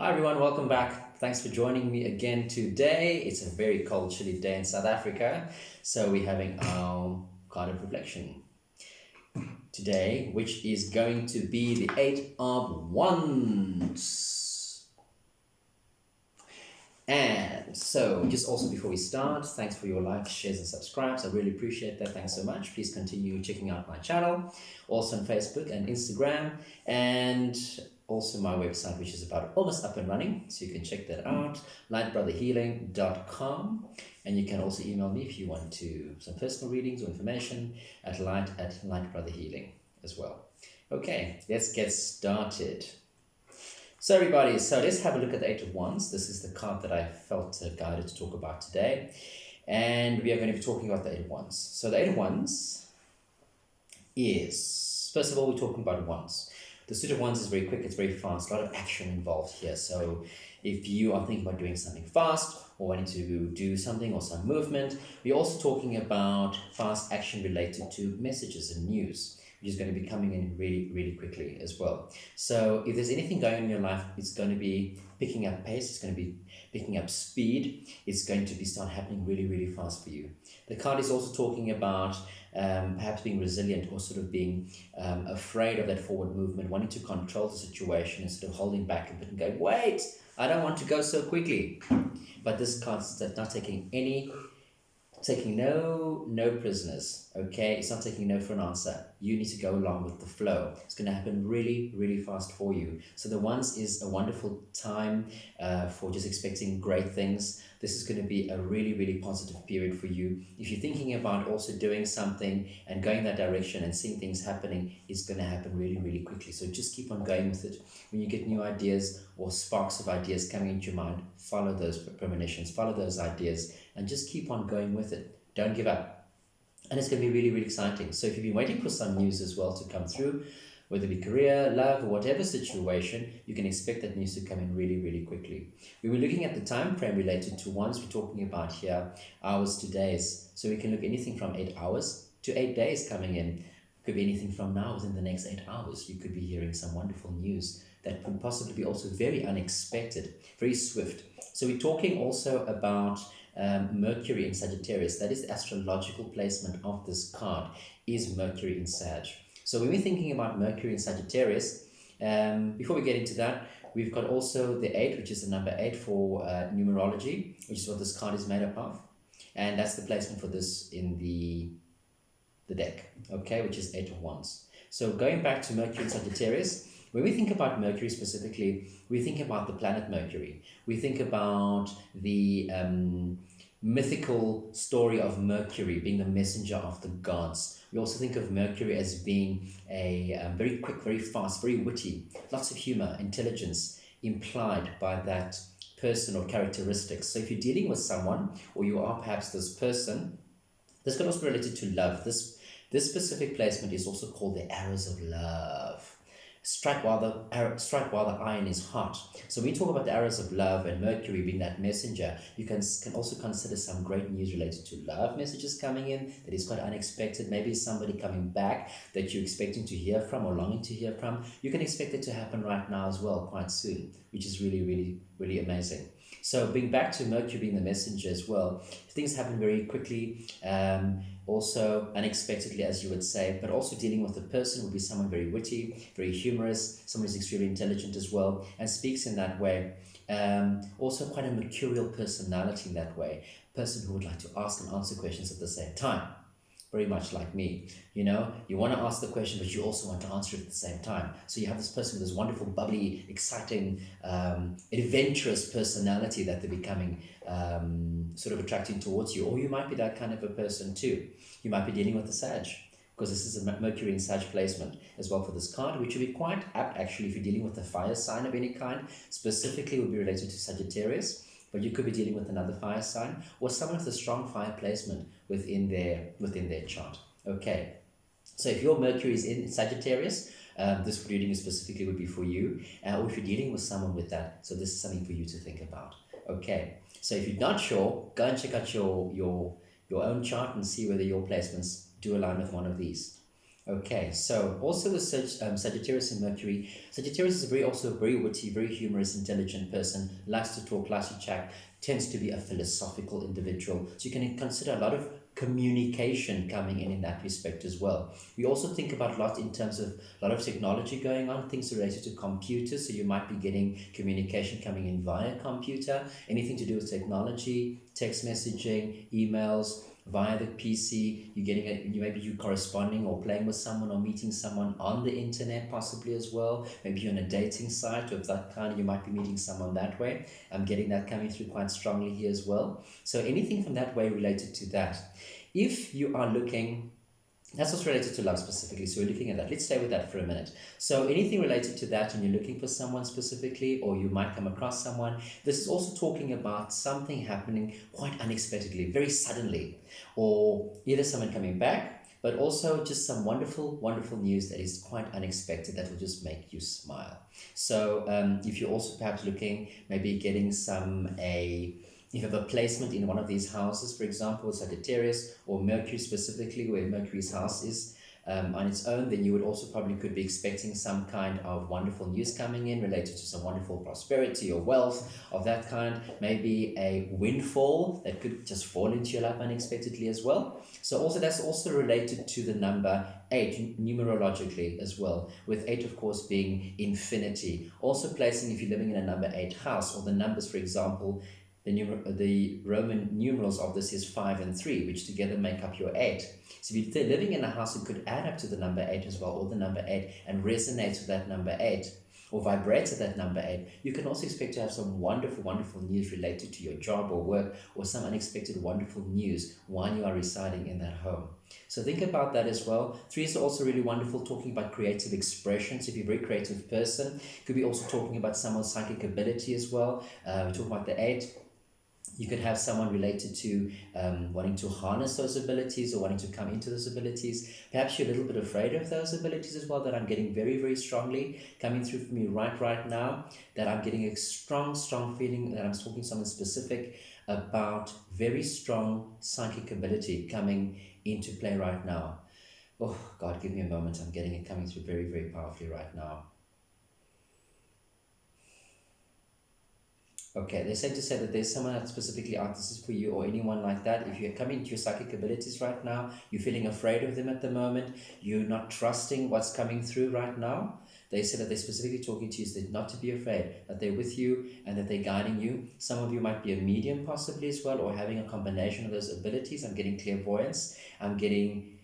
Hi everyone, welcome back. Thanks for joining me again today. It's a very cold, chilly day in South Africa, so we're having our card of reflection today, which is going to be the Eight of Wands. And so, just also before we start, thanks for your likes, shares, and subscribes. I really appreciate that. Thanks so much. Please continue checking out my channel, also on Facebook and Instagram, and also my website, which is about almost up and running. So you can check that out, lightbrotherhealing.com. And you can also email me if you want to some personal readings or information at lightbrotherhealing as well. Okay, let's get started. So everybody, so let's have a look at the Eight of Wands. This is the card that I felt guided to talk about today. And we are going to be talking about the Eight of Wands. So the Eight of Wands is, first of all, we're talking about wands. The suit of wands is very quick, it's very fast, a lot of action involved here. So if you are thinking about doing something fast or wanting to do something or some movement, we're also talking about fast action related to messages and news, which is going to be coming in really, really quickly as well. So if there's anything going on in your life, it's going to be picking up pace, it's going to be picking up speed, it's going to be start happening really, really fast for you. The card is also talking about perhaps being resilient or sort of being afraid of that forward movement, wanting to control the situation instead of holding back a bit and going, wait, I don't want to go so quickly. But this card is not taking no prisoners, okay? It's not taking no for an answer. You need to go along with the flow. It's going to happen really, really fast for you. So the Wands is a wonderful time for just expecting great things. This is going to be a really, really positive period for you. If you're thinking about also doing something and going that direction and seeing things happening, it's going to happen really, really quickly. So just keep on going with it. When you get new ideas or sparks of ideas coming into your mind, follow those premonitions, follow those ideas, and just keep on going with it. Don't give up. And it's going to be really, really exciting. So if you've been waiting for some news as well to come through, whether it be career, love, or whatever situation, you can expect that news to come in really, really quickly. We were looking at the time frame related to wands. We're talking about here hours to days. So we can look anything from 8 hours to 8 days coming in. Could be anything from now within the next 8 hours. You could be hearing some wonderful news that could possibly be also very unexpected, very swift. So we're talking also about Mercury in Sagittarius. That is the astrological placement of this card, is Mercury in Sag. So when we're thinking about Mercury in Sagittarius, before we get into that, we've got also the 8, which is the number 8 for numerology, which is what this card is made up of. And that's the placement for this in the deck, okay, which is 8 of Wands. So going back to Mercury in Sagittarius, when we think about Mercury specifically, we think about the planet Mercury. We think about the mythical story of Mercury being the messenger of the gods. We also think of Mercury as being a very quick, very fast, very witty, lots of humor, intelligence implied by that person or characteristics. So if you're dealing with someone, or you are perhaps this person, this can also be related to love. This specific placement is also called the arrows of love. Strike while the iron is hot. So when we talk about the arrows of love and Mercury being that messenger, you can also consider some great news related to love messages coming in that is quite unexpected. Maybe somebody coming back that you're expecting to hear from or longing to hear from. You can expect it to happen right now as well, quite soon, which is really, really, really amazing. So being back to Mercury being the messenger as well, things happen very quickly, also unexpectedly, as you would say, but also dealing with a person would be someone very witty, very humorous, someone who's extremely intelligent as well, and speaks in that way. Also quite a mercurial personality in that way, person who would like to ask and answer questions at the same time. Very much like me, you know, you want to ask the question, but you also want to answer it at the same time. So you have this person with this wonderful, bubbly, exciting, adventurous personality that they're becoming sort of attracting towards you. Or you might be that kind of a person too. You might be dealing with the Sag, because this is a Mercury in Sag placement as well for this card, which would be quite apt actually if you're dealing with a fire sign of any kind. Specifically would be related to Sagittarius. But you could be dealing with another fire sign or someone with a strong fire placement within their chart. Okay, so if your Mercury is in Sagittarius, this reading specifically would be for you. Or if you're dealing with someone with that, so this is something for you to think about. Okay, so if you're not sure, go and check out your own chart and see whether your placements do align with one of these. Okay, so also with Sagittarius and Mercury, Sagittarius is also a very witty, very humorous, intelligent person, likes to talk, likes to chat, tends to be a philosophical individual. So you can consider a lot of communication coming in that respect as well. We also think about a lot in terms of a lot of technology going on, things related to computers. So you might be getting communication coming in via computer, anything to do with technology, text messaging, emails, via the PC. You're getting maybe you corresponding or playing with someone or meeting someone on the internet possibly as well. Maybe you're on a dating site or of that kind, you might be meeting someone that way. I'm getting that coming through quite strongly here as well. So anything from that way related to that. If you are looking, that's what's related to love specifically. So we're looking at that. Let's stay with that for a minute. So anything related to that, and you're looking for someone specifically, or you might come across someone, this is also talking about something happening quite unexpectedly, very suddenly, or either someone coming back, but also just some wonderful, wonderful news that is quite unexpected that will just make you smile. So if you're also perhaps looking, maybe getting if you have a placement in one of these houses, for example, Sagittarius or Mercury specifically, where Mercury's house is on its own, then you would also probably could be expecting some kind of wonderful news coming in related to some wonderful prosperity or wealth of that kind. Maybe a windfall that could just fall into your lap unexpectedly as well. So also that's also related to the number 8 numerologically as well, with 8 of course being infinity. Also placing, if you're living in a number 8 house, or the numbers, for example, the Roman numerals of this is 5 and 3, which together make up your 8. So if you're living in a house, it could add up to the number 8 as well, or the number 8, and resonates with that number 8, or vibrates at that number 8. You can also expect to have some wonderful, wonderful news related to your job or work, or some unexpected wonderful news while you are residing in that home. So think about that as well. 3 is also really wonderful, talking about creative expressions. If you're a very creative person, could be also talking about someone's psychic ability as well. We talk about the 8. You could have someone related to wanting to harness those abilities or wanting to come into those abilities. Perhaps you're a little bit afraid of those abilities as well, that I'm getting very, very strongly coming through for me right now, that I'm getting a strong, strong feeling that I'm talking to someone specific about very strong psychic ability coming into play right now. Oh, God, give me a moment. I'm getting it coming through very, very powerfully right now. Okay, they seem to say that there's someone that specifically this is for you, or anyone like that. If you're coming into your psychic abilities right now, you're feeling afraid of them at the moment, you're not trusting what's coming through right now, they say that they're specifically talking to you, so not to be afraid, that they're with you and that they're guiding you. Some of you might be a medium possibly as well, or having a combination of those abilities. I'm getting clairvoyance, I'm getting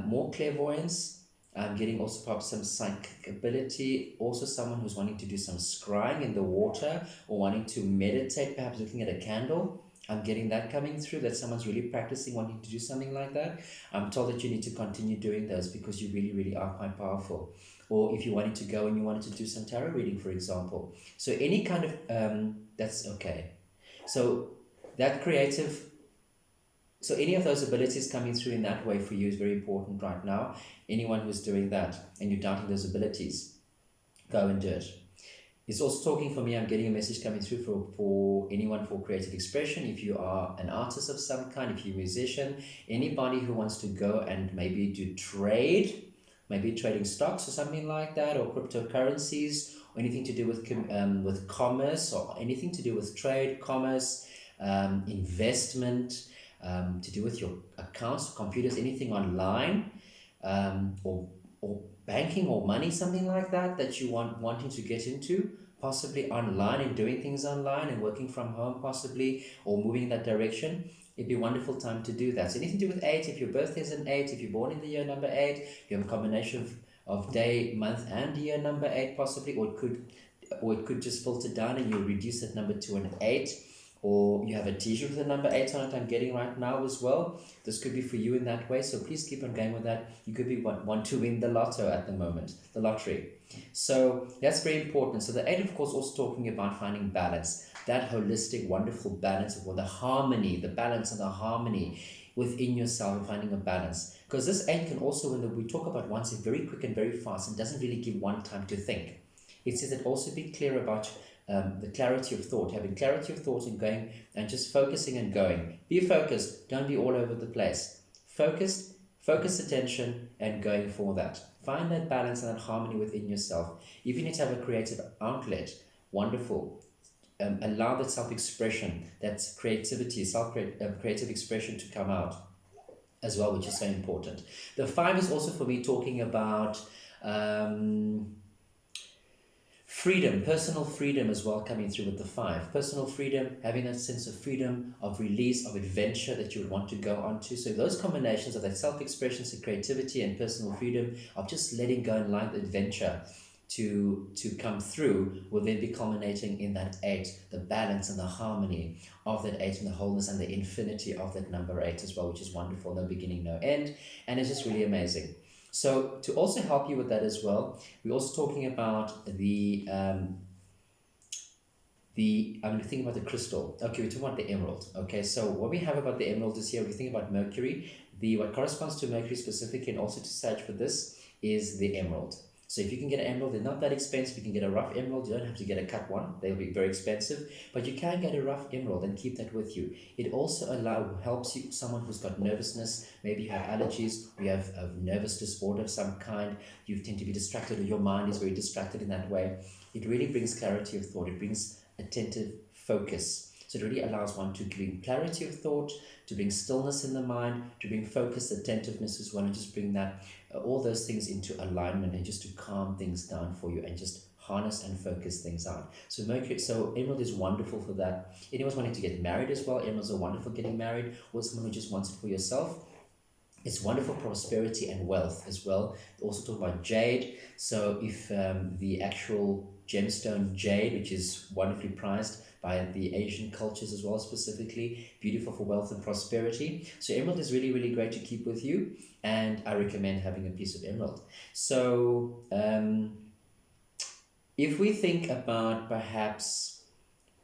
more clairvoyance, I'm getting also perhaps some psychic ability, also someone who's wanting to do some scrying in the water, or wanting to meditate, perhaps looking at a candle. I'm getting that coming through, that someone's really practicing wanting to do something like that. I'm told that you need to continue doing those because you really, really are quite powerful. Or if you wanted to go and you wanted to do some tarot reading, for example. So any kind of, that's okay. So that creative, so any of those abilities coming through in that way for you is very important right now. Anyone who's doing that and you're doubting those abilities, go and do it. It's also talking for me, I'm getting a message coming through for anyone for creative expression. If you are an artist of some kind, if you're a musician, anybody who wants to go and maybe do trade, maybe trading stocks or something like that, or cryptocurrencies, or anything to do with commerce, or anything to do with trade, commerce, investment, to do with your accounts, computers, anything online, or banking or money, something like that you wanting to get into, possibly online and doing things online and working from home possibly, or moving in that direction. It'd be a wonderful time to do that. So anything to do with 8, if your birthday is an 8, if you're born in the year number 8, you have a combination of day, month and year number 8 possibly, or it could just filter down and you reduce that number to an 8. Or you have a t-shirt with the number 8 on it, I'm getting right now as well. This could be for you in that way, so please keep on going with that. You could be want to win the lotto at the moment, the lottery. So that's very important. So the 8, of course, also talking about finding balance, that holistic, wonderful balance, or the harmony, the balance and the harmony within yourself, and finding a balance. Because this 8 can also, when we talk about one, it's very quick and very fast and doesn't really give one time to think. It says that also be clear about the clarity of thought, having clarity of thought and going and just focusing and going. Be focused, don't be all over the place. Focused, Focus attention and going for that. Find that balance and that harmony within yourself. If you need to have a creative outlet, wonderful. Allow that self-expression, that creativity, creative expression to come out as well, which is so important. The 5 is also for me talking about freedom, personal freedom as well, coming through with the 5. Personal freedom, having that sense of freedom, of release, of adventure that you would want to go onto. So those combinations of that self-expression, so creativity and personal freedom, of just letting go and allowing the adventure to come through, will then be culminating in that 8, the balance and the harmony of that 8 and the wholeness and the infinity of that number 8 as well, which is wonderful, no beginning, no end, and it's just really amazing. So to also help you with that as well, we're also talking about I'm thinking about the crystal. Okay, we're talking about the emerald. Okay, so what we have about the emerald is here, we think about Mercury. What corresponds to Mercury specifically and also to Sag for this is the emerald. So if you can get an emerald, they're not that expensive. You can get a rough emerald. You don't have to get a cut one. They'll be very expensive. But you can get a rough emerald and keep that with you. It also helps you, someone who's got nervousness, maybe you have allergies, or you have a nervous disorder of some kind, you tend to be distracted, or your mind is very distracted in that way. It really brings clarity of thought. It brings attentive focus. So it really allows one to bring clarity of thought, to bring stillness in the mind, to bring focus, attentiveness as well, and just bring that all those things into alignment and just to calm things down for you and just harness and focus things out. So emerald is wonderful for that. Anyone's wanting to get married as well, emeralds are wonderful getting married, or someone who just wants it for yourself. It's wonderful prosperity and wealth as well. Also talk about jade. So if the actual gemstone jade, which is wonderfully prized by the Asian cultures as well, specifically beautiful for wealth and prosperity. So emerald is really, really great to keep with you, and I recommend having a piece of emerald. So if we think about perhaps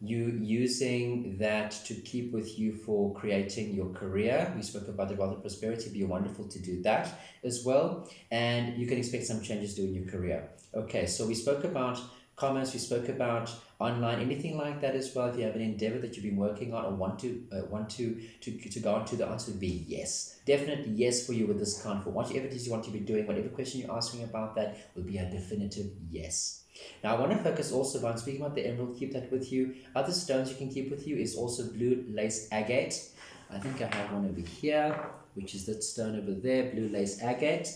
you using that to keep with you for creating your career, we spoke about the wealth and prosperity, it'd be wonderful to do that as well, and you can expect some changes doing your career. Okay, so we spoke about commerce, we spoke about online, anything like that as well. If you have an endeavor that you've been working on or want to go on to, the answer would be yes. Definitely yes for you with this card. For whatever it is you want to be doing, whatever question you're asking about, that will be a definitive yes. Now I want to focus also about speaking about the emerald, keep that with you. Other stones you can keep with you is also blue lace agate. I think I have one over here, which is that stone over there, blue lace agate.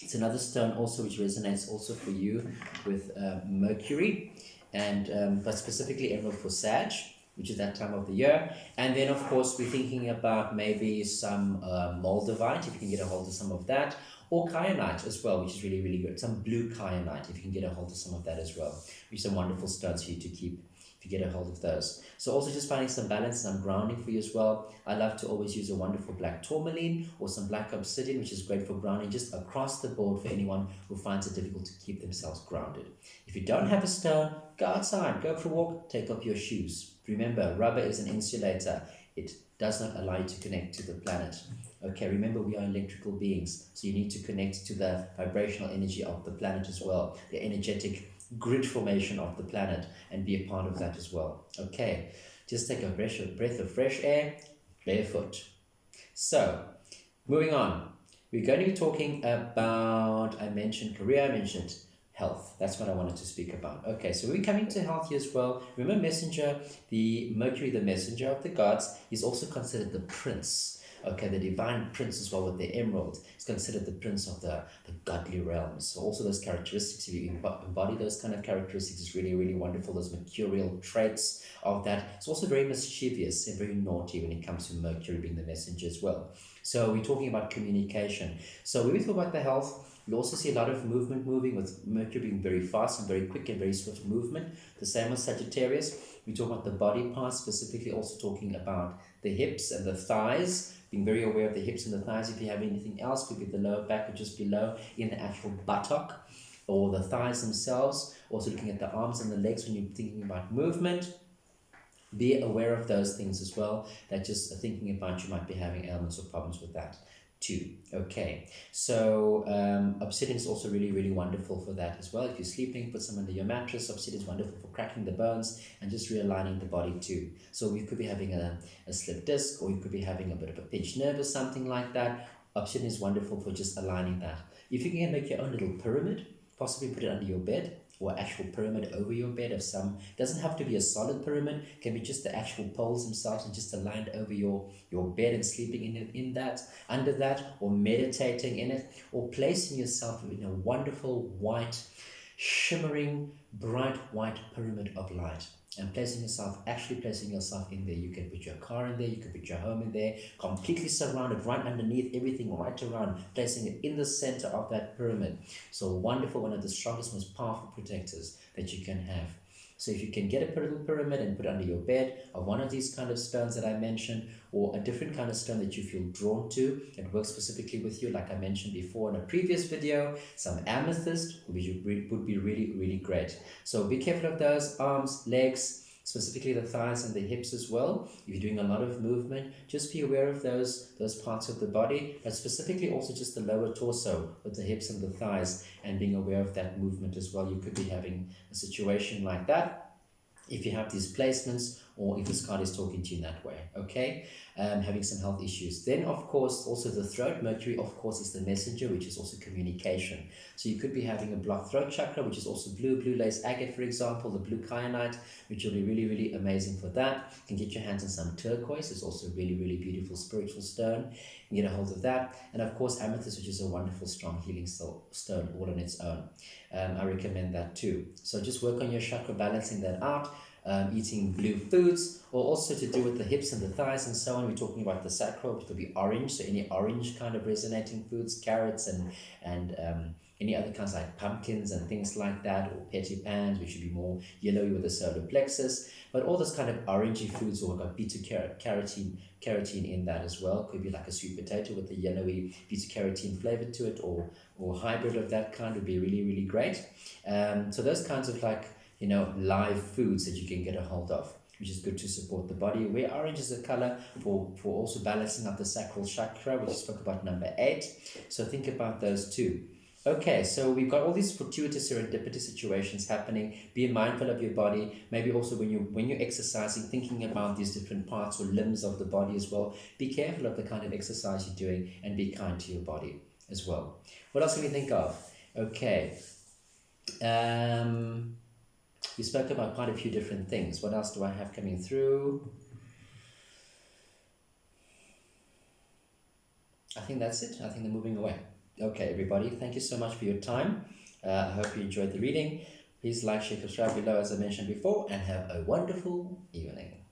It's another stone also which resonates also for you with Mercury, and but specifically emerald for Sag, which is that time of the year. And then of course we're thinking about maybe some moldavite, if you can get a hold of some of that, or kyanite as well, which is really, really good. Some blue kyanite, if you can get a hold of some of that as well, which are some wonderful stones for you to keep if you get a hold of those. So also just finding some balance, some grounding for you as well. I love to always use a wonderful black tourmaline or some black obsidian, which is great for grounding, just across the board for anyone who finds it difficult to keep themselves grounded. If you don't have a stone, go outside, go for a walk, take off your shoes. Remember, rubber is an insulator. It does not allow you to connect to the planet. Okay, remember we are electrical beings, so you need to connect to the vibrational energy of the planet as well, the energetic grid formation of the planet, and be a part of that as well. Okay, just take a breath of fresh air, barefoot. So, moving on, we're going to be talking about, I mentioned career, I mentioned health. That's what I wanted to speak about. Okay, so we're coming to health here as well. Remember messenger, the Mercury, the messenger of the gods, is also considered the prince. Okay, the divine prince as well with the emerald is considered the prince of the godly realms. So also those characteristics, if you embody those kind of characteristics, is really, really wonderful. Those mercurial traits of that. It's also very mischievous and very naughty when it comes to Mercury being the messenger as well. So we're talking about communication. So when we talk about the health, you also see a lot of moving with Mercury being very fast and very quick and very swift movement. The same with Sagittarius. We talk about the body parts, specifically also talking about the hips and the thighs, being very aware of the hips and the thighs. If you have anything else, could be the lower back or just below in the actual buttock or the thighs themselves. Also looking at the arms and the legs when you're thinking about movement. Be aware of those things as well. That just thinking about you might be having ailments or problems with that too. Okay, so obsidian is also really, really wonderful for that as well. If you're sleeping, put some under your mattress. Obsidian is wonderful for cracking the bones and just realigning the body too. So you could be having a slip disc, or you could be having a bit of a pinched nerve or something like that. Option is wonderful for just aligning that. If you can make your own little pyramid, possibly put it under your bed, or actual pyramid over your bed of some, doesn't have to be a solid pyramid, can be just the actual poles themselves and just aligned over your bed and sleeping in it, in that, under that, or meditating in it, or placing yourself in a wonderful white, shimmering, bright white pyramid of light. And actually placing yourself in there. You can put your car in there, you can put your home in there, completely surrounded, right underneath, everything right around, placing it in the center of that pyramid. So wonderful, one of the strongest, most powerful protectors that you can have. So if you can get a little pyramid and put under your bed, or one of these kind of stones that I mentioned, or a different kind of stone that you feel drawn to, that works specifically with you, like I mentioned before in a previous video, some amethyst would be really, really great. So be careful of those arms, legs, specifically the thighs and the hips as well. If you're doing a lot of movement, just be aware of those parts of the body, but specifically also just the lower torso with the hips and the thighs, and being aware of that movement as well. You could be having a situation like that if you have these placements, or if this card is talking to you in that way, okay? Having some health issues. Then, of course, also the throat. Mercury, of course, is the messenger, which is also communication. So you could be having a blocked throat chakra, which is also blue lace agate, for example, the blue kyanite, which will be really, really amazing for that. You can get your hands on some turquoise. It's also a really, really beautiful spiritual stone. You can get a hold of that. And, of course, amethyst, which is a wonderful, strong healing stone all on its own. I recommend that too. So just work on your chakra, balancing that out. Eating blue foods, or also to do with the hips and the thighs and so on. We're talking about the sacral, which will be orange, so any orange kind of resonating foods, carrots and any other kinds like pumpkins and things like that, or petty pans, which should be more yellowy with the solar plexus. But all those kind of orangey foods, or got beta carotene in that as well. Could be like a sweet potato with the yellowy beta carotene flavor to it, or hybrid of that kind would be really, really great. So those kinds of live foods that you can get a hold of, which is good to support the body. Where orange is a color for also balancing out the sacral chakra, which we spoke about number 8. So think about those too. Okay, so we've got all these fortuitous serendipity situations happening. Be mindful of your body. Maybe also when you're exercising, thinking about these different parts or limbs of the body as well. Be careful of the kind of exercise you're doing, and be kind to your body as well. What else can we think of? Okay. We spoke about quite a few different things. What else do I have coming through? I think that's it. I think they're moving away. Okay, everybody, thank you so much for your time. I hope you enjoyed the reading. Please like, share, subscribe below, as I mentioned before, and have a wonderful evening.